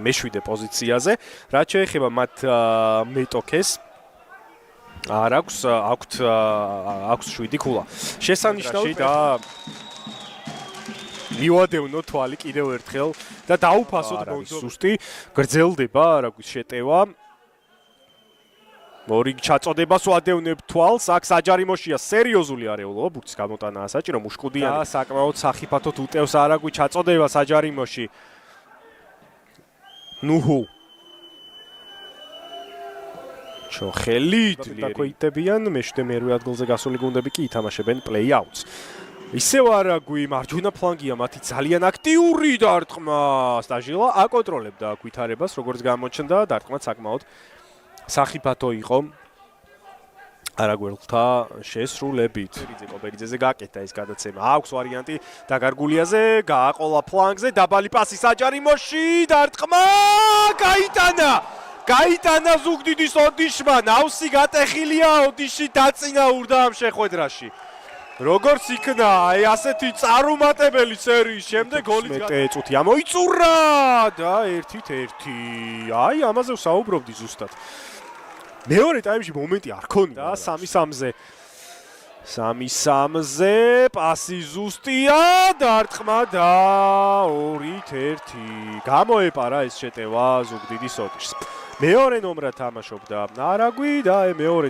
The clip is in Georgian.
მეშვიდე პოზიციაზე, რაც შეეხება მათ მეტოქეს არ აქვს 7 ქულა. შესანიშნავი და მივადევნო თვალი კიდევ ერთხელ და დაუფასოთ სუსტი გრძელდება რა გვის შეტევა. ორი ჩაწოდებას ვადევნებ თვალს, აქ საჯარიმოშია სერიოზული არეულობა, ბურთის გამოტანაა საჭირო, მუშკუდიანი და საკმაოდ სახიფათოდ უტევს არაგვი ჩაწოდება საჯარიმოში. ნუჰუ ჩოხელით დაქვეითებიან, მეშვიდე მერვე ადგილზე გასული გუნდები კი ითამაშებენ პლეი-აუტს. ისევ არაგვი მარჯვენა ფლანგია მათი ძალიან აქტიური დარტყმა. სტაჟილა აკონტროლებდა აქ ვითარებას, როგორც გამოჩნდა, დარტყმა საკმაოდ სახიფათო იყო არაგვერლთა შესრულებით. კობერიძეზე გააკეთა ეს გადაცემა. აქვს ვარიანტი დაგარგულიაზე, გააყოლა ფლანგზე, დაბალი პასი საჯარიმოში, დარტყმა გაიტანა ზუგდიდის ოდიშმა, ნავსი გატეხილია, ოდიში დაწინაურდა ამ შეხვედრაში. როგორც იქნა, აი ასეთი წარუმატებელი სერიის შემდეგ გოლით წუთი ამოიწურა და 1-1. აი ამაზე ვსაუბრობდი ზუსტად. მეორე ტაიმში მომენტი არ ქონია და 3-3-ზე. 3-3-ზე პასი ზუსტია, დარტყმა და 2-1. გამოეპარა ეს შეტევა ზუგდიდის ოდიშს. მეორე ნომრად თამაშობდა არაგვი და მეორე